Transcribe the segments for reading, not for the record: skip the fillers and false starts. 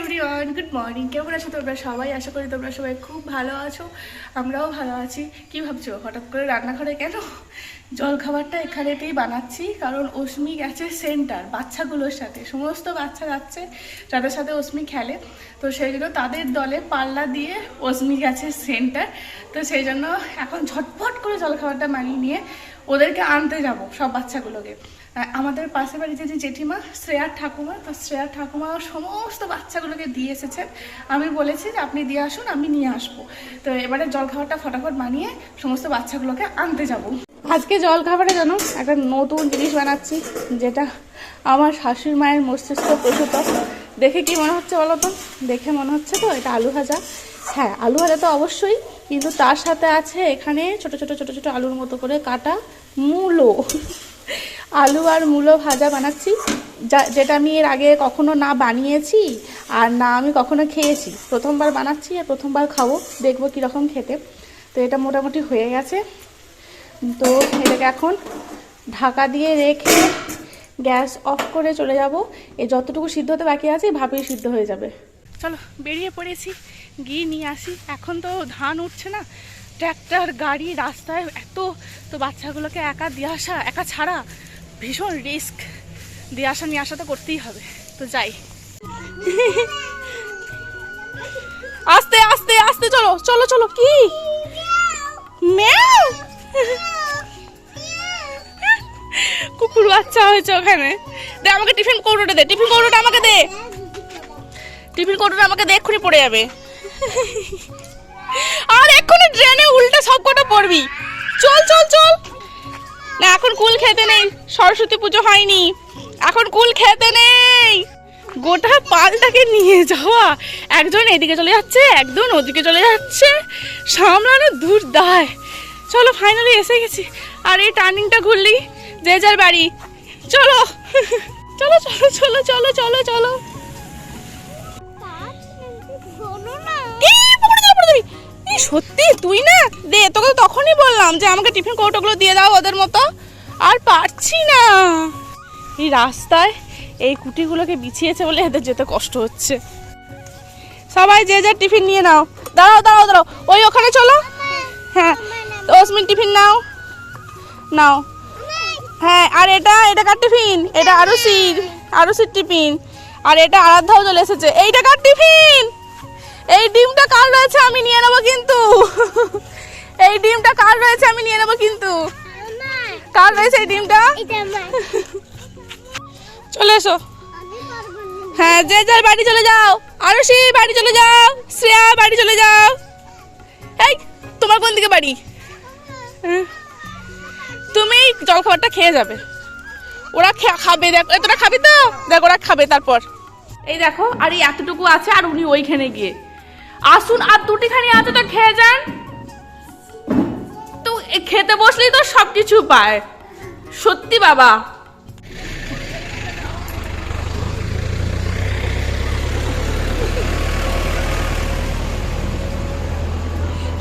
Everyone, good morning. কেমন আছো তোমরা সবাই? আশা করি তোমরা সবাই খুব ভালো আছো, আমরাও ভালো আছি। কি ভাবছো হঠাৎ করে রান্নাঘরে কেন? জলখাবারটা এখানেতেই বানাচ্ছি, কারণ অস্মি গেছে সেন্টার বাচ্চাগুলোর সাথে। সমস্ত বাচ্চা যাচ্ছে যাদের সাথে অস্মি খেলে, তো সেই জন্য তাদের দলে পাল্লা দিয়ে অস্মি গেছে সেন্টার। তো সেই জন্য এখন ঝটপট করে জলখাবারটা বানিয়ে নিয়ে ওদেরকে আনতে যাব, সব বাচ্চাগুলোকে। আমাদের পাশের বাড়ি যে জেঠিমা শ্রেয়ার ঠাকুমা, তো শ্রেয়ার ঠাকুমা সমস্ত বাচ্চাগুলোকে দিয়ে এসেছেন। আমি বলেছি যে আপনি দিয়ে আসুন, আমি নিয়ে আসবো। তো এবারে জলখাবারটা ফটাফট বানিয়ে সমস্ত বাচ্চাগুলোকে আনতে যাব। আজকে জলখাবারে জানো একটা নতুন জিনিস বানাচ্ছি, যেটা আমার শাশুড়ি মায়ের মস্তিষ্ক প্রসূত। দেখে কি মনে হচ্ছে বলো তো? দেখে মনে হচ্ছে তো এটা আলু ভাজা। হ্যাঁ, আলু ভাজা তো অবশ্যই, কিন্তু তার সাথে আছে এখানে ছোট ছোট ছোট ছোট আলুর মতো করে কাটা মূলো। আলু আর মূলো ভাজা বানাচ্ছি, যেটা আমি এর আগে কখনো না বানিয়েছি আর না আমি কখনো খেয়েছি। প্রথমবার বানাচ্ছি আর প্রথমবার খাবো, দেখবো কীরকম খেতে। তো এটা মোটামুটি হয়ে গেছে। তো এটাকে এখন ঢাকা দিয়ে রেখে গ্যাস অফ করে চলে যাব। এই যতটুকু সিদ্ধ হতে বাকি আছে ভাবেই সিদ্ধ হয়ে যাবে। চলো বেরিয়ে পড়েছি, গিয়ে নিয়ে আসি। এখন তো ধান উঠছে না, ট্র্যাক্টর গাড়ি রাস্তায় এত, তো বাচ্চাগুলোকে একা দিয়ে আসা, একা ছাড়া ভীষণ রিস্ক। দিয়ে আসা নিয়ে আসা তো করতেই হবে, তো যাই। আস্তে আস্তে আস্তে চলো চলো চলো। কি ম্যাও, কুকুর বাচ্চা হয়েছে ওখানে। দে আমাকে টিফিন কৌটোটা দে, টিফিন কৌটোটা আমাকে দে, টিফিন কৌটোটা আমাকে দে, এক্ষুনি পড়ে যাবে। আর এক্ষুনি ট্রেনে উল্টে সব কটা পড়বি। চল চল চল। না এখন কুল খেতে নেই, সরস্বতী পুজো হয়নি, এখন কুল খেতে নেই। গোটা পালটাকে নিয়ে যাওয়া, একজন এদিকে চলে যাচ্ছে একজন ওদিকে চলে যাচ্ছে, সামলানো দূর দায়। চলো ফাইনালি এসে গেছি। আর এই টার্নিংটা ঘুরলি যে যার বাড়ি। চলো চলো চলো চলো চলো চলো চলো। সত্যি তুই না দে, তোকে তখনই বললাম যে আমাকে টিফিন কৌটোগুলো দিয়ে দাও ওদের মতো। আর পারছি না, এই রাস্তায় এই কুটিগুলোকে বিছিয়েছে বলে এদের যেতে কষ্ট হচ্ছে। সবাই যে যার টিফিন নিয়ে নাও। দাঁড়াও দাঁড়াও দাঁড়াও, ওই ওখানে চলো। হ্যাঁ ওসমিন টিফিন নাও নাও। হ্যাঁ আর এটা এটা কার টিফিন? এটা আরুষির টিফিন। আর এটা আরাধ্যাও চলে এসেছে। এইটা কার টিফিন? এই ডিমটা কার রয়েছে আমি নিয়ে নেবো কিন্তু। এই ডিমটা কার রয়েছে আমি নিয়ে নেবো কিন্তু। কার রয়েছে এই ডিমটা? চলে এসো। হ্যাঁ যে যার বাড়ি চলে যাও। আরুষি বাড়ি চলে যাও, শ্রেয়া বাড়ি চলে যাও। এই তোমার কোন দিকে বাড়ি? তুমি জলখাবারটা খেয়ে যাবে, ওরা খাবে। দেখ এতটা খাবি তো, দেখ ওরা খাবে। তারপর এই দেখো, আর এই এতটুকু আছে, আর উনি ওইখানে গিয়ে আসুন। আর দুটিখানি আছে, তো খেয়ে যান। তো খেতে বসলেই তো সবকিছু পায়, সত্যি বাবা।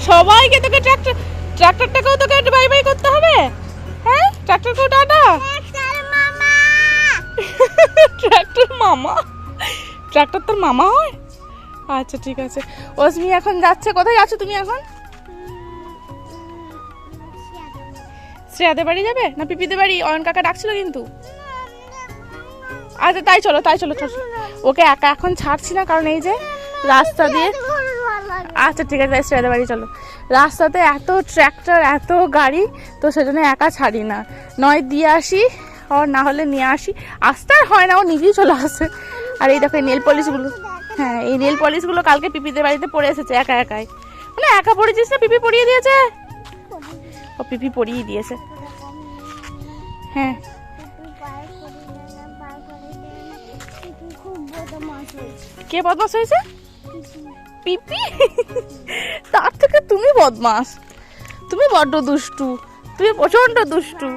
সবাইকে তোকে ট্রাক্টরটাকেও তোকে একটু বাই বাই করতে হবে। হ্যাঁ ট্রাক্টরকেও টাটা। ট্রাক্টর মামা, ট্রাক্টর তোর মামা হয়? আচ্ছা ঠিক আছে। অস্মি এখন যাচ্ছে। কোথায় যাচ্ছ তুমি এখন? শ্রেয়াদের বাড়ি যাবে না পিপিদের বাড়ি? অয়ন কাকা ডাকছিল কিন্তু। আচ্ছা তাই চলো তাই চলো চলো। ওকে একা এখন ছাড়ছি না, কারণ এই যে রাস্তা দিয়ে। আচ্ছা ঠিক আছে, শ্রেয়াদের বাড়ি চলো। রাস্তাতে এত ট্র্যাক্টর এত গাড়ি, তো সেজন্য একা ছাড়ি না, নয় দিয়ে আসি আর না হলে নিয়ে আসি। আসতে আর হয় না, ও নিজেই চলে আসে। আর এই দেখো নেল পলিশগুলো, হ্যাঁ এই নেল পলিশগুলো কালকে পিপিদের বাড়িতে পড়ে এসেছে একা একাই। মানে একা পড়েছিস না, পিপি পরিয়ে দিয়েছে? ও পিপি পরিয়ে দিয়েছে। হ্যাঁ কে বদমাস হয়েছে? পিপি? তার থেকে তুমি বদমাস, তুমি বড্ড দুষ্টু, তুমি প্রচন্ড দুষ্টু।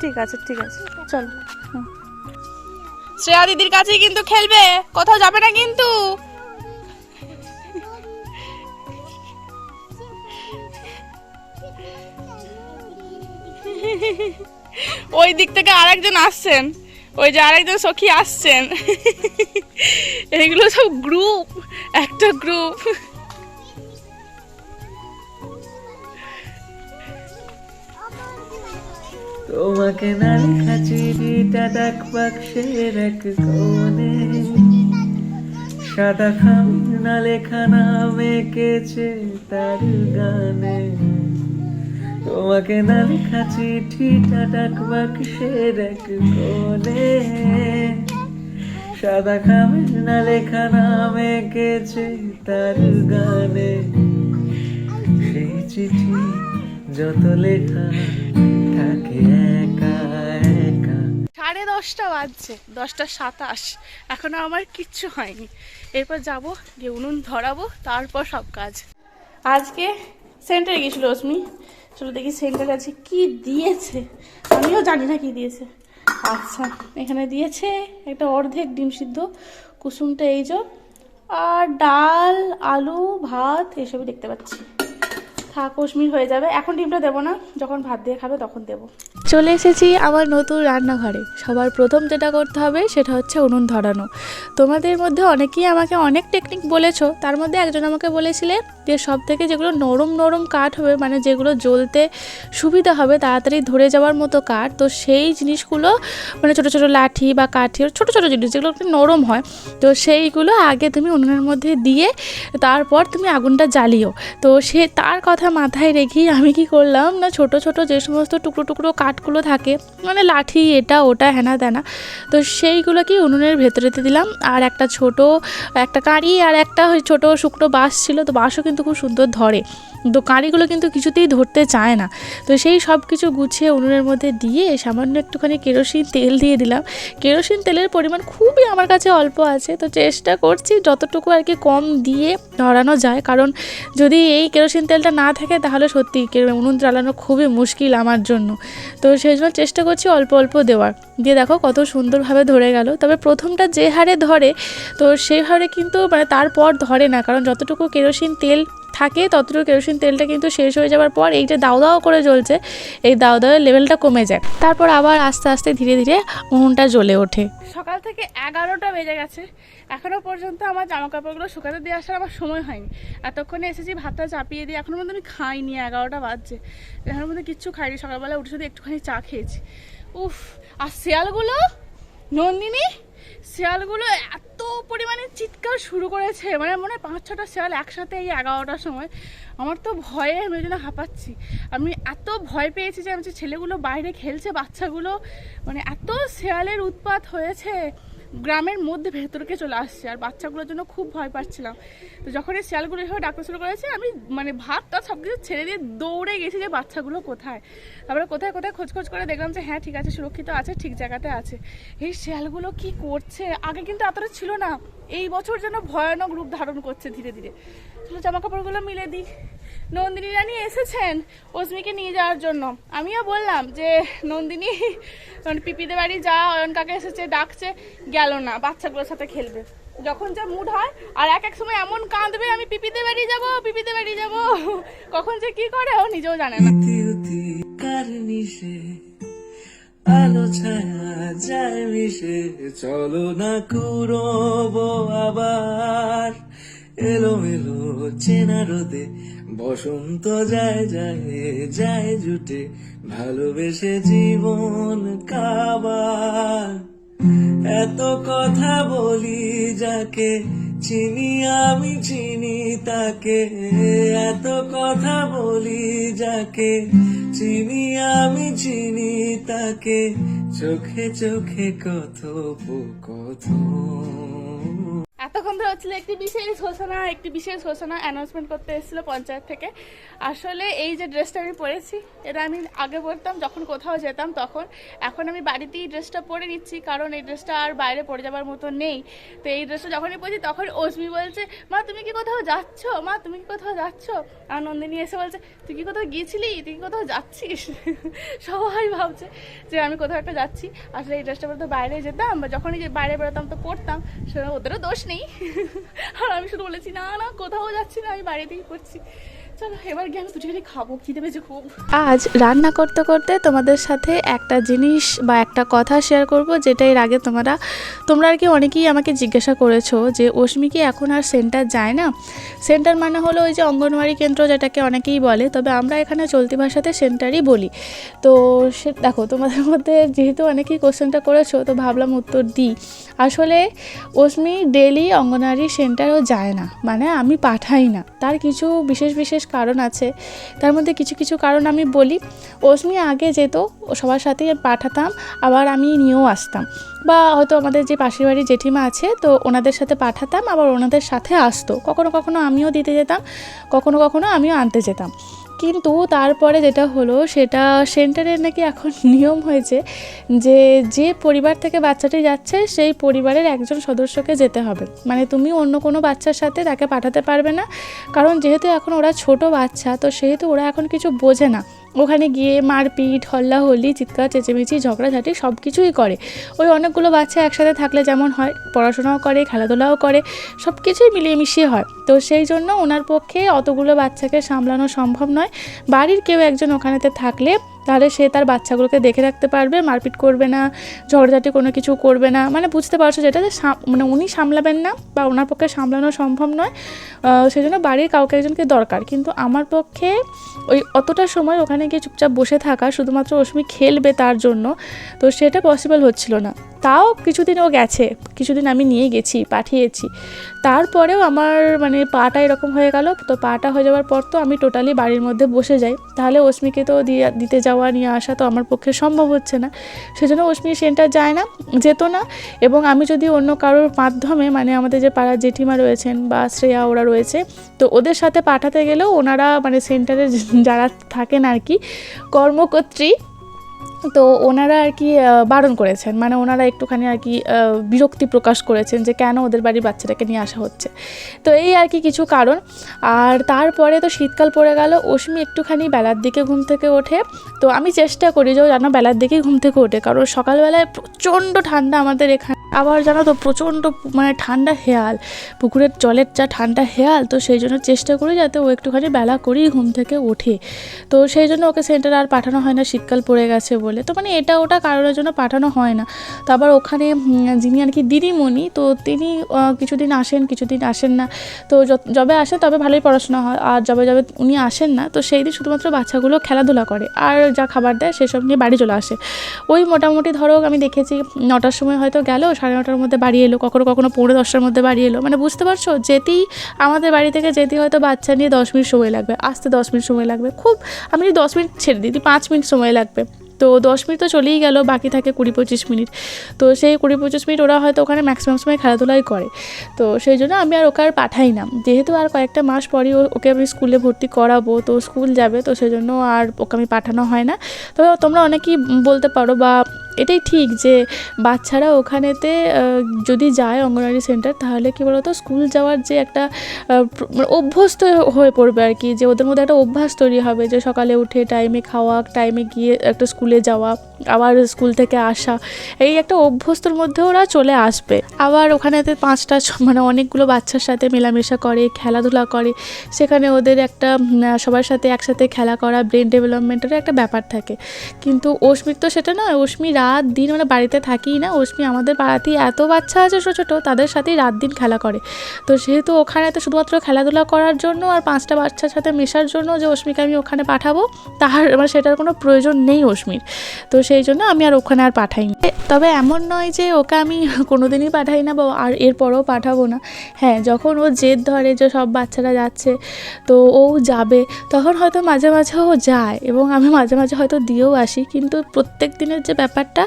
ঠিক আছে ঠিক আছে চলো। শ্রেয়া দিদির কাছেই কিন্তু খেলবে, কোথাও যাবে না কিন্তু। ওই দিক থেকে আরেকজন আসছেন, ওই যে আরেকজন সখী আসছেন। এইগুলো সব গ্রুপ, একটা গ্রুপ। তোমাকে না লেখা চিঠিটা ডাক বাক্সের এক কোণে, সাদা খামে না লেখা নাম এঁকেছে তার গানে। তোমাকে না লেখা চিঠিটা ডাক বাক্সের এক কোণে, সাদা খামে না লেখা নাম এঁকেছে তার গানে। সেই চিঠি যত লেখা থাকে একা একা। 10:30 বাজছে, 10:27, এখনো আমার কিচ্ছু হয়নি। এরপর যাব, গিয়ে উনুন ধরাবো, তারপর সব কাজ। আজকে সেন্টারে গেছিল অস্মি, চলো দেখি সেন্টারে আছে কি দিয়েছে। আমিও জানি না কি দিয়েছে। আচ্ছা, এখানে দিয়েছে একটা অর্ধেক ডিম সিদ্ধ, কুসুমটা এই যে, আর ডাল, আলু, ভাত এসবই দেখতে পাচ্ছি। থাক, অস্মির হয়ে যাবে। এখন ডিমটা দেবো না, যখন ভাত দিয়ে খাবে তখন দেবো। চলে এসেছি আমার নতুন রান্নাঘরে। সবার প্রথম যেটা করতে হবে সেটা হচ্ছে উনুন ধরানো। তোমাদের মধ্যে অনেকেই আমাকে অনেক টেকনিক বলেছো, তার মধ্যে একজন আমাকে বলেছিলে যে সব থেকে যেগুলো নরম নরম কাঠ হবে, মানে যেগুলো জ্বলতে সুবিধা হবে, তাড়াতাড়ি ধরে যাওয়ার মতো কাঠ, তো সেই জিনিসগুলো মানে ছোটো ছোটো লাঠি বা কাঠি, ছোটো ছোটো জিনিস যেগুলো একটু নরম হয়, তো সেইগুলো আগে তুমি উনুনের মধ্যে দিয়ে তারপর তুমি আগুনটা জ্বালিও। তো সে তার কথা মাথায় রেখেই আমি কি করলাম না, ছোট ছোট যে সমস্ত টুকরো টুকরো কাঠগুলো থাকে, মানে লাঠি এটা ওটা হেনা তেনা, তো সেইগুলোকে উনুনের ভেতরেতে দিলাম। আর একটা ছোট একটা কাঁড়ি আর একটা ছোট শুকনো বাঁশ ছিল, তো বাঁশও কিন্তু খুব সুন্দর ধরে, তো কাঁড়িগুলো কিন্তু কিছুতেই ধরতে চায় না। তো সেই সব কিছু গুছিয়ে উনুনের মধ্যে দিয়ে সামান্য একটুখানি কেরোসিন তেল দিয়ে দিলাম। কেরোসিন তেলের পরিমাণ খুবই আমার কাছে অল্প আছে, তো চেষ্টা করছি যতটুকু আর কি কম দিয়ে ধরানো যায়, কারণ যদি এই কেরোসিন তেলটা না থাকে তাহলে সত্যি উনুন জ্বালানো খুবই মুশকিল আমার জন্য। তো সেই জন্য চেষ্টা করছি অল্প অল্প দেওয়ার। দিয়ে দেখো কত সুন্দরভাবে ধরে গেল। তবে প্রথমটা যে হারে ধরে, তো সেই হারে কিন্তু মানে তারপর ধরে না, কারণ যতটুকু কেরোসিন তেল থাকে ততটুকু কেরোসিন তেলটা কিন্তু শেষ হয়ে যাওয়ার পর এই যে দাও দাও করে জ্বলছে, এই দাও দাওয়ের লেভেলটা কমে যায়, তারপর আবার আস্তে আস্তে ধীরে ধীরে উনুনটা জ্বলে ওঠে। সকাল থেকে 11টা বেজে গেছে, এখনও পর্যন্ত আমার জামা কাপড়গুলো শুকাতে দিয়ে আসার আমার সময় হয়নি। এতক্ষণে এসেছি ভাতটা চাপিয়ে দিয়ে, এখনো পর্যন্ত আমি খাইনি, 11টা বাজছে, এখনো পর্যন্ত কিচ্ছু খাইনি। সকালবেলা উঠে শুধু একটুখানি চা খেয়েছি। উফ, আর শিয়ালগুলো, নন্দিনী, শিয়ালগুলো এত পরিমাণে চিৎকার শুরু করেছে, মানে মনে হয় 5-6টা শিয়াল একসাথে এই 11টার সময়। আমার তো ভয়ে আমি ওই জন্য হাঁপাচ্ছি। আমি এত ভয় পেয়েছি যে আমি যে ছেলেগুলো বাইরে খেলছে, বাচ্চাগুলো, মানে এত শিয়ালের উৎপাত হয়েছে, গ্রামের মধ্যে ভেতরকে চলে আসছে, আর বাচ্চাগুলোর জন্য খুব ভয় পাচ্ছিলাম। তো যখন এই শিয়ালগুলো এভাবে ডাকতে শুরু করেছে, আমি মানে ভাতটা সব কিছু ছেড়ে দিয়ে দৌড়ে গেছি যে বাচ্চাগুলো কোথায়। তারপরে কোথায় কোথায় খোঁজ করে দেখলাম যে হ্যাঁ ঠিক আছে, সুরক্ষিত আছে, ঠিক জায়গাতে আছে। এই শিয়ালগুলো কি করছে, আগে কিন্তু এতটা ছিল না, এই বছর যেন ভয়ানক রূপ ধারণ করছে ধীরে ধীরে। চলো জামা কাপড়গুলো মিলে দিই। নন্দিনী রানী এসেছেন অস্মিকে নিয়ে যাওয়ার জন্য। আমিও বললাম যে নন্দিনী মানে পিপিদের বাড়ি যা, অয়ন কাকা এসেছে ডাকছে, গেল না, বাচ্চাগুলোর সাথে খেলবে। যখন যা মুড হয়, আর এক সময় এমন কাঁদবে আমি পিপিদের বাড়ি যাব, পিপিদের বাড়ি যাব, কখন যে কি করে ও নিজেও জানে না। আলো ছায়া যায় মিশে, চলো না কুড়বো আবার এলোমেলো চেনা রোদে, বসন্ত যায় যায় যায় জুটে, ভালোবেসে জীবন কাবার। এত কথা বলি যাকে চিনি আমি চিনি তাকে, এত কথা বলি যাকে চিনি আমি চিনি তাকে, চোখে চোখে কথোপকথন। এতক্ষণ ধরে হচ্ছিল একটি বিশেষ ঘোষণা অ্যানাউন্সমেন্ট করতে এসেছিলো পঞ্চায়েত থেকে। আসলে এই যে ড্রেসটা আমি পরেছি, এটা আমি আগে পরতাম যখন কোথাও যেতাম তখন, এখন আমি বাড়িতেই ড্রেসটা পরে নিচ্ছি, কারণ এই ড্রেসটা আর বাইরে পরে যাবার মতো নেই। তো এই ড্রেসটা যখনই পরেছি তখন অস্মি বলছে, মা তুমি কি কোথাও যাচ্ছ, মা তুমি কি কোথাও যাচ্ছ। আর নন্দিনী এসে বলছে, তুই কি কোথাও গিয়েছিলি, তুই কি কোথাও যাচ্ছিস। সবাই ভাবছে যে আমি কোথাও একটা যাচ্ছি। আসলে এই ড্রেসটা পরে তো বাইরে যেতাম, বা যখনই বাইরে বেরোতাম তো পরতাম, সেটা ওদেরও দোষ নেই। আর আমি শুধু বলেছি না না কোথাও যাচ্ছি না, আমি বাড়িতেই পড়ছি। চলো এবার গিয়ে আমি দুটোখানি খাবো, খিদে পেয়েছে খুব। আজ রান্না করতে করতে তোমাদের সাথে একটা জিনিস বা একটা কথা শেয়ার করব, যেটা এর আগে তোমরা আর কি অনেকেই আমাকে জিজ্ঞাসা করেছো যে অস্মি কি এখন আর সেন্টার যায় না। সেন্টার মানে হলো ওই যে অঙ্গনওয়াড়ি কেন্দ্র, যেটাকে অনেকেই বলে, তবে আমরা এখানে চলতি ভাষাতে সেন্টারই বলি। তো সে দেখো, তোমাদের মধ্যে যেহেতু অনেকেই কোশ্চেনটা করেছো, তো ভাবলাম উত্তর দিই। আসলে অস্মি ডেলি অঙ্গনওয়াড়ি সেন্টারও যায় না, মানে আমি পাঠাই না। তার কিছু বিশেষ কারণ আছে, তার মধ্যে কিছু কারণ আমি বলি। অস্মি আগে যেত, সবার সাথেই পাঠাতাম, আবার আমি নিয়েও আসতাম, বা হয়তো আমাদের যে পাশের বাড়ির জেঠিমা আছে, তো ওনাদের সাথে পাঠাতাম, আবার ওনাদের সাথে আসতো। কখনো আমিও দিতে যেতাম, কখনো আমিও আনতে যেতাম। কিন্তু তারপরে যেটা হলো, সেটা সেন্টারের নাকি এখন নিয়ম হয়েছে যে পরিবার থেকে বাচ্চাটি যাচ্ছে সেই পরিবারের একজন সদস্যকে যেতে হবে। মানে তুমি অন্য কোনো বাচ্চার সাথে তাকে পাঠাতে পারবে না, কারণ যেহেতু এখন ওরা ছোট বাচ্চা, তো সেহেতু ওরা এখন কিছু বোঝে না। ওখানে গিয়ে মারপিট, হল্লাহল্লি, চিৎকার চেঁচেমেচি, ঝগড়াঝাটি সব কিছুই করে। ওই অনেকগুলো বাচ্চা একসাথে থাকলে যেমন হয়, পড়াশোনাও করে, খেলাধুলাও করে, সব কিছুই মিলিয়ে মিশিয়ে হয়। তো সেই জন্য ওনার পক্ষে অতগুলো বাচ্চাকে সামলানো সম্ভব নয়। বাড়ির কেউ একজন ওখানেতে থাকলে তাহলে সে তার বাচ্চাগুলোকে দেখে রাখতে পারবে, মারপিট করবে না, ঝগড়াঝাটি কোনো কিছু করবে না। মানে বুঝতে পারছো যেটা, যে মানে উনি সামলাবেন না বা ওনার পক্ষে সামলানো সম্ভব নয়, সেই জন্য বাড়ির কাউকে একজনকে দরকার। কিন্তু আমার পক্ষে ওই অতটা সময় ওখানে গিয়ে চুপচাপ বসে থাকা, শুধুমাত্র অস্মি খেলবে তার জন্য, তো সেটা পসিবল হচ্ছিল না। তাও কিছুদিন ও গেছে, কিছুদিন আমি নিয়ে গেছি, পাঠিয়েছি। তারপরেও আমার মানে পাটা এরকম হয়ে গেল। তো পাটা হয়ে যাওয়ার পর তো আমি টোটালি বাড়ির মধ্যে বসে যাই, তাহলে অস্মিকে তো দিতে যাওয়া নিয়ে আসা তো আমার পক্ষে সম্ভব হচ্ছে না। সেজন্য অস্মি সেন্টার যায় না, যেত না। এবং আমি যদি অন্য কারোর মাধ্যমে, মানে আমাদের যে পাড়ার জেঠিমা রয়েছেন বা শ্রেয়া ওরা রয়েছে, তো ওদের সাথে পাঠাতে গেলেও ওনারা মানে সেন্টারে যারা থাকেন আর কি কর্মকর্ত্রী, তো ওনারা আর কি বারণ করেছেন, মানে ওনারা একটুখানি আর কি বিরক্তি প্রকাশ করেছেন যে কেন ওদের বাড়ির বাচ্চাটাকে নিয়ে আসা হচ্ছে। তো এই আর কি কিছু কারণ। আর তারপরে তো শীতকাল পড়ে গেল, অস্মি একটুখানি বেলার দিকে ঘুম থেকে ওঠে। তো আমি চেষ্টা করি যে যেন বেলার দিকেই ঘুম থেকে ওঠে, কারণ সকালবেলায় প্রচণ্ড ঠান্ডা আমাদের এখানে। আবার জানো তো প্রচণ্ড মানে ঠান্ডা হেয়াল, পুকুরের জলের যা ঠান্ডা হেয়াল, তো সেই জন্য চেষ্টা করি যাতে ও একটুখানি বেলা করেই ঘুম থেকে ওঠে। তো সেই জন্য ওকে সেন্টারে আর পাঠানো হয় না, শীতকাল পড়ে গেছে বলে। তো মানে এটা ওটা কারোর জন্য পাঠানো হয় না। তো আবার ওখানে যিনি আর কি দিদিমণি, তো তিনি কিছুদিন আসেন, কিছুদিন আসেন না। তো যবে আসেন তবে ভালোই পড়াশোনা হয়, আর যবে উনি আসেন না, তো সেই দিন শুধুমাত্র বাচ্চাগুলো খেলাধুলা করে, আর যা খাবার দেয় সেসব নিয়ে বাড়ি চলে আসে। ওই মোটামুটি ধরো আমি দেখেছি 9টার সময় হয়তো গেল, 9:30টার মধ্যে বাড়ি এলো, কখনো 9:45টার মধ্যে বাড়ি এলো। মানে বুঝতে পারছো, যেতেই আমাদের বাড়ি থেকে যেতেই হয়তো বাচ্চা নিয়ে 10 মিনিট সময় লাগবে, আসতে 10 মিনিট সময় লাগবে, খুব আমি যদি 10 মিনিট ছেড়ে দিই 5 মিনিট সময় লাগবে। তো 10 মিনিট তো চলেই গেল, বাকি থাকে 20-25 মিনিট। তো সেই 20-25 মিনিট ওরা হয়তো ওখানে ম্যাক্সিমাম সময় খেলাধুলাই করে। তো সেই জন্য আমি আর ওকে আর পাঠাই না, যেহেতু আর কয়েকটা মাস পরই ওকে আমি স্কুলে ভর্তি করাবো, তো স্কুল যাবে, তো সেই জন্য আর ওকে আমি পাঠানো হয় না। তো তোমরা অনেকেই বলতে পারো, বা এটাই ঠিক, যে বাচ্চারা ওখানেতে যদি যায় অঙ্গনওয়াড়ি সেন্টার, তাহলে কী বলতো, স্কুল যাওয়ার যে একটা অভ্যস্ত হয়ে পড়বে আর কি, যে ওদের মধ্যে একটা অভ্যাস তৈরি হবে, যে সকালে উঠে টাইমে খাওয়া, টাইমে গিয়ে একটা স্কুলে যাওয়া, আবার স্কুল থেকে আসা, এই একটা অভ্যস্তর মধ্যে ওরা চলে আসবে। আবার ওখানেতে 5টা মানে অনেকগুলো বাচ্চার সাথে মেলামেশা করে, খেলাধুলা করে, সেখানে ওদের একটা সবার সাথে একসাথে খেলা করা, ব্রেন ডেভেলপমেন্টের একটা ব্যাপার থাকে। কিন্তু অস্মির তো সেটা নয়, অস্মি রাত দিন মানে বাড়িতে থাকেই না। অস্মি আমাদের পাড়াতেই এত বাচ্চা আছে ছোটো ছোটো, তাদের সাথেই রাত দিন খেলা করে। তো সেহেতু ওখানে তো শুধুমাত্র খেলাধুলা করার জন্য আর 5টা বাচ্চার সাথে মেশার জন্য যে অস্মিকে আমি ওখানে পাঠাবো, তার মানে সেটার কোনো প্রয়োজন নেই অস্মির। তো সেই জন্য আমি আর ওখানে আর পাঠাইনি। তবে এমন নয় যে ওকে আমি কোনোদিনই পাঠাই না, বা আর এরপরেও পাঠাবো না। হ্যাঁ, যখন ও জেদ ধরে যে সব বাচ্চারা যাচ্ছে তো ও যাবে, তখন হয়তো মাঝে মাঝে ও যায়, এবং আমি মাঝে মাঝে হয়তো দিয়েও আসি। কিন্তু প্রত্যেক দিনের যে ব্যাপারটা,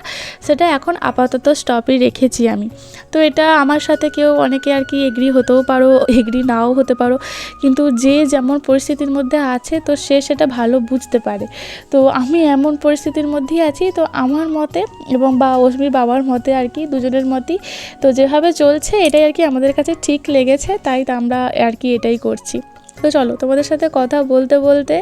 সেটা এখন আপাতত স্টপই রেখেছি আমি। তো এটা আমার সাথে কেউ অনেকে আর কি এগ্রি হতেও পারো, এগ্রি নাও হতে পারো, কিন্তু যে যেমন পরিস্থিতির মধ্যে আছে, তো সে সেটা ভালো বুঝতে পারে। তো আমি এমন পরিস্থিতির মধ্যেই আছি, তো আমার মতে এবং বা অস্মির বাবার মতে আর কি, দুজনের মতেই তো যেভাবে চলছে এটাই আর কি আমাদের কাছে ঠিক লেগেছে, তাই আমরা আর কি এটাই করছি। তো চলো তোমাদের সাথে কথা বলতে বলতে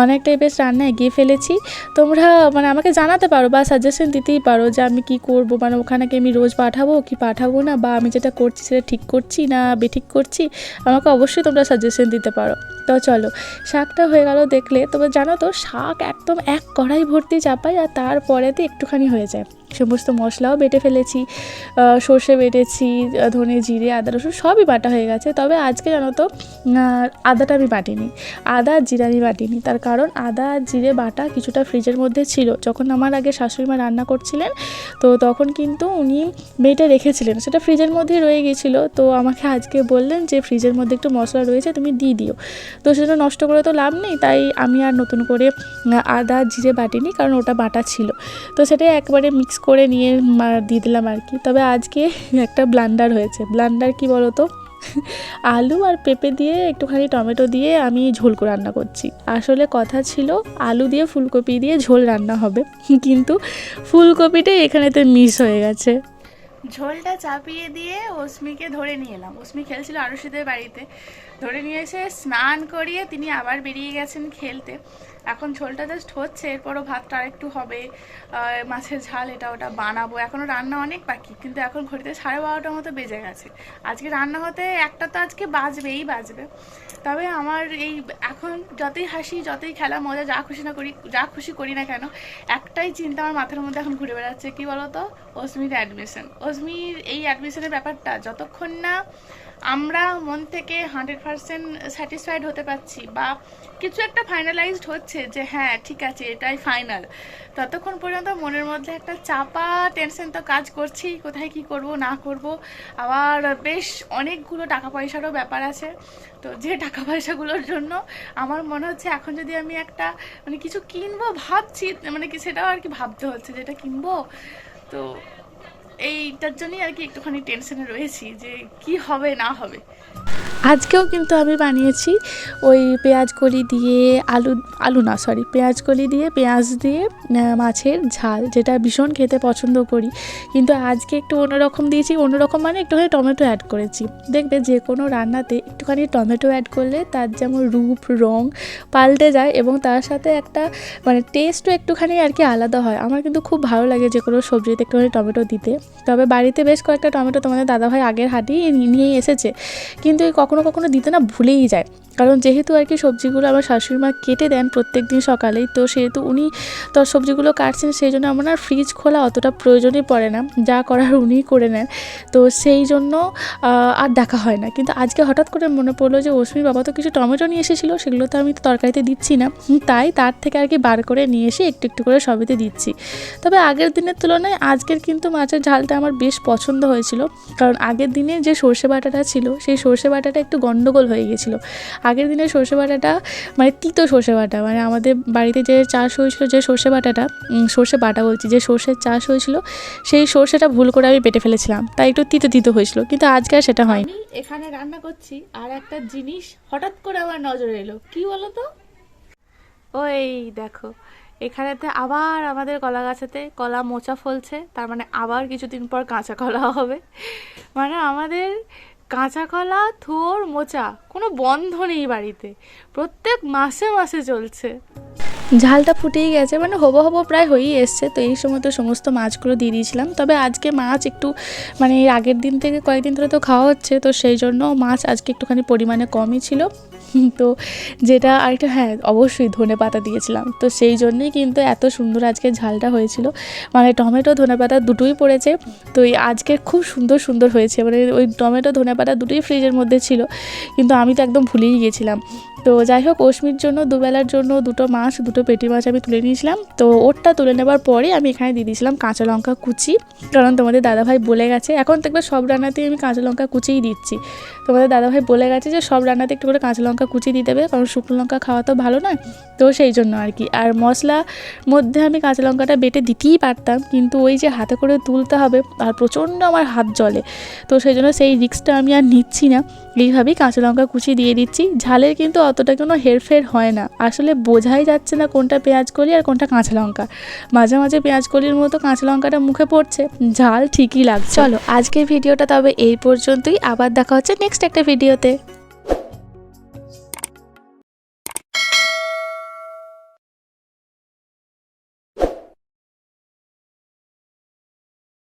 অনেকটাই বেশ রান্না এগিয়ে ফেলেছি। তোমরা মানে আমাকে জানাতে পারো বা সাজেশন দিতেই পারো যে আমি কি করব, মানে ওখানে কি আমি রোজ পাঠাবো কি পাঠাবো না, বা আমি যেটা করছি সেটা ঠিক করছি না বেঠিক করছি, আমাকে অবশ্যই তোমরা সাজেশন দিতে পারো। তো চলো, শাকটা হয়ে গেল দেখলে। তবে জানো তো শাক একদম এক কড়াই ভর্তি চাপাই আর তারপরেতে একটুখানি হয়ে যায়। সমস্ত মশলাও বেটে ফেলেছি, সর্ষে বেটেছি, ধনে জিরে আদা রসুন সবই বাটা হয়ে গেছে। তবে আজকে জানো তো আদাটা আমি বাটিনি, আদা আর জিরে আমি বাটিনি। তার কারণ আদা আর জিরে বাটা কিছুটা ফ্রিজের মধ্যে ছিল, যখন আমার আগে শাশুড়ি মা রান্না করছিলেন তো তখন কিন্তু উনি বেটে রেখেছিলেন, সেটা ফ্রিজের মধ্যেই রয়ে গিয়েছিলো। তো আমাকে আজকে বললেন যে ফ্রিজের মধ্যে একটু মশলা রয়েছে তুমি দিয়ে দিও, তো সেটা নষ্ট করে তো লাভ নেই, তাই আমি আর নতুন করে আদা জিরে বাটিনি, কারণ ওটা বাটা ছিল। তো সেটাই একবারে মিক্স করে নিয়ে দিয়ে দিলাম আর কি। তবে আজকে একটা ব্লান্ডার হয়েছে। ব্লান্ডার কি বলো তো, আলু আর পেঁপে দিয়ে একটুখানি টমেটো দিয়ে আমি ঝোল করে রান্না করছি। আসলে কথা ছিল আলু দিয়ে ফুলকপি দিয়ে ঝোল রান্না হবে, কিন্তু ফুলকপিটাই এখানেতে মিস হয়ে গেছে। ঝোলটা চাপিয়ে দিয়ে অস্মিকে ধরে নিয়ে এলাম। অস্মি খেলছিল আরুষিদের বাড়িতে, ধরে নিয়ে এসে স্নান করিয়ে তিনি আবার বেরিয়ে গেছেন খেলতে। এখন ঝোলটা জাস্ট হচ্ছে, এরপরও ভাতটা আরেকটু হবে, মাছের ঝাল এটা ওটা বানাবো। এখনও রান্না অনেক বাকি, কিন্তু এখন ঘড়িতে 12:30টার মতো বেজে গেছে। আজকে রান্না হতে একটা তো আজকে বাজবেই বাজবে। তবে আমার এই এখন যতই হাসি যতই খেলা মজা যা খুশি করি না কেন, একটাই চিন্তা আমার মাথার মধ্যে এখন ঘুরে বেড়াচ্ছে, কি বলতো, অস্মির অ্যাডমিশন। অস্মির এই অ্যাডমিশনের ব্যাপারটা যতক্ষণ না আমরা মন থেকে 100% স্যাটিসফাইড হতে পারছি বা কিছু একটা ফাইনালাইজড হচ্ছে যে হ্যাঁ ঠিক আছে এটাই ফাইনাল, ততক্ষণ পর্যন্ত মনের মধ্যে একটা চাপা টেনশন তো কাজ করছি, কোথায় কি করব না করব। আবার বেশ অনেকগুলো টাকা পয়সারও ব্যাপার আছে, তো যে টাকা পয়সাগুলোর জন্য আমার মনে হচ্ছে এখন যদি আমি একটা মানে কিছু কিনবো ভাবছি, মানে কি সেটাও আর কি ভাবতে হচ্ছে যেটা কিনবো। তো এইটার জন্যই আর কি একটুখানি টেনশনে রয়েছি যে কি হবে না হবে। আজকেও কিন্তু আমি বানিয়েছি ওই পেঁয়াজ কলি দিয়ে পেঁয়াজ কলি দিয়ে পেঁয়াজ দিয়ে মাছের ঝাল, যেটা ভীষণ খেতে পছন্দ করি। কিন্তু আজকে একটু অন্যরকম দিয়েছি, অন্যরকম মানে একটুখানি টমেটো অ্যাড করেছি। দেখবে যে কোনো রান্নাতে একটুখানি টমেটো অ্যাড করলে তার যেমন রূপ রং পাল্টে যায় এবং তার সাথে একটা মানে টেস্টও একটুখানি আর কি আলাদা হয়। আমার কিন্তু খুব ভালো লাগে যে কোনো সবজিতে একটুখানি টমেটো দিতে। তবে বাড়িতে বেশ কয়েকটা টমেটো তোমাদের দাদাভাই আগের হাটেই নিয়ে এসেছে, কিন্তু এই কখনো কখনো দিতে না ভুলেই যায়। কারণ যেহেতু আর কি সবজিগুলো আমার শাশুড়ি মা কেটে দেন প্রত্যেক দিন সকালেই, তো সেহেতু উনি তো সবজিগুলো কাটছেন, সেই জন্য আমার আর ফ্রিজ খোলা অতটা প্রয়োজনই পড়ে না, যা করার উনিই করে নেন। তো সেই জন্য আর দেখা হয় না। কিন্তু আজকে হঠাৎ করে মনে পড়লো যে অশ্মির বাবা তো কিছু টমেটো নিয়ে এসেছিলো, সেগুলো তো আমি তো তরকারিতে দিচ্ছি না, তাই তার থেকে আর কি বার করে নিয়ে এসে একটু একটু করে সবেতে দিচ্ছি। তবে আগের দিনের তুলনায় আজকের কিন্তু মাছের ঝালটা আমার বেশ পছন্দ হয়েছিল, কারণ আগের দিনে যে সর্ষে বাটাটা ছিল সেই সর্ষে বাটাটা একটু গন্ডগোল হয়ে গিয়েছিলো। আগের দিনের সর্ষে বাটাটা মানে তিতো সর্ষে বাটা, মানে আমাদের বাড়িতে যে চাষ হয়েছিল যে সর্ষে বাটা বলছি, যে সর্ষের চাষ হয়েছিল সেই সর্ষেটা ভুল করে আমি পেটে ফেলেছিলাম, তাই একটু তিতো তিতো হয়েছিল, কিন্তু আজকে আর সেটা হয়নি। আমি এখানে রান্না করছি আর একটা জিনিস হঠাৎ করে আমার নজরে এলো, কি বলো তো, ওই দেখো এখানেতে আবার আমাদের কলা গাছেতে কলা মোচা ফলছে, তার মানে আবার কিছুদিন পর কাঁচা কলা হবে। মানে আমাদের কাঁচা কলা থোর মোচা কোনো বন্ধ নেই বাড়িতে, প্রত্যেক মাসে মাসে চলছে। ঝালটা ফুটেই গেছে, মানে হবো প্রায় হয়েই এসছে। তো এই সময় তো সমস্ত মাছগুলো দিয়ে দিয়েছিলাম। তবে আজকে মাছ একটু মানে এর আগের দিন থেকে কয়েকদিন ধরে তো খাওয়া হচ্ছে, তো সেই জন্য মাছ আজকে একটুখানি পরিমাণে কমই ছিল। তো যেটা আরেকটা, হ্যাঁ অবশ্যই ধনে পাতা দিয়েছিলাম, তো সেই জন্যই কিন্তু এত সুন্দর আজকে ঝালটা হয়েছিল। মানে টমেটো ধনে পাতা দুটোই পড়েছে, তো এই আজকে খুব সুন্দর সুন্দর হয়েছে। মানে ওই টমেটো ধনে পাতা দুটোই ফ্রিজের মধ্যে ছিল, কিন্তু আমি তো একদম ভুলেই গিয়েছিলাম। তো যাই হোক, অশ্মির জন্য দুবেলার জন্য দুটো পেটি মাছ আমি তুলে নিয়েছিলাম। তো ওরটা তুলে নেবার পরে আমি এখানে দিয়ে দিয়েছিলাম কাঁচা লঙ্কা কুচি, কারণ তোমাদের দাদাভাই বলে গেছে, এখন দেখবে সব রান্নাতেই আমি কাঁচা লঙ্কা কুচিই দিচ্ছি। তোমাদের দাদাভাই বলে গেছে যে সব রান্নাতে একটু করে কাঁচা লঙ্কা কুচি দিয়ে দেবে, কারণ শুকনো লঙ্কা খাওয়া তো ভালো নয়, তো সেই জন্য আর কি। আর মশলা মধ্যে আমি কাঁচা লঙ্কাটা বেটে দিতেই পারতাম, কিন্তু ওই যে হাতে করে তুলতে হবে আর প্রচণ্ড আমার হাত জ্বলে, তো সেই জন্য সেই রিস্কটা আমি আর নিচ্ছি না। এইভাবেই কাঁচা লঙ্কা কুচি দিয়ে দিচ্ছি। ঝালের কিন্তু অতটা কোনো হেরফের হয় না, আসলে বোঝাই যাচ্ছে না কোনটা পেঁয়াজ কলি আর কোনটা কাঁচা লঙ্কা। মাঝে মাঝে পেঁয়াজ কলির মতো কাঁচা লঙ্কাটা মুখে পড়ছে, ঝাল ঠিকই লাগছে। চলো আজকের ভিডিওটা তবে এই পর্যন্তই, আবার দেখা হচ্ছে নেক্সট একটা ভিডিওতে।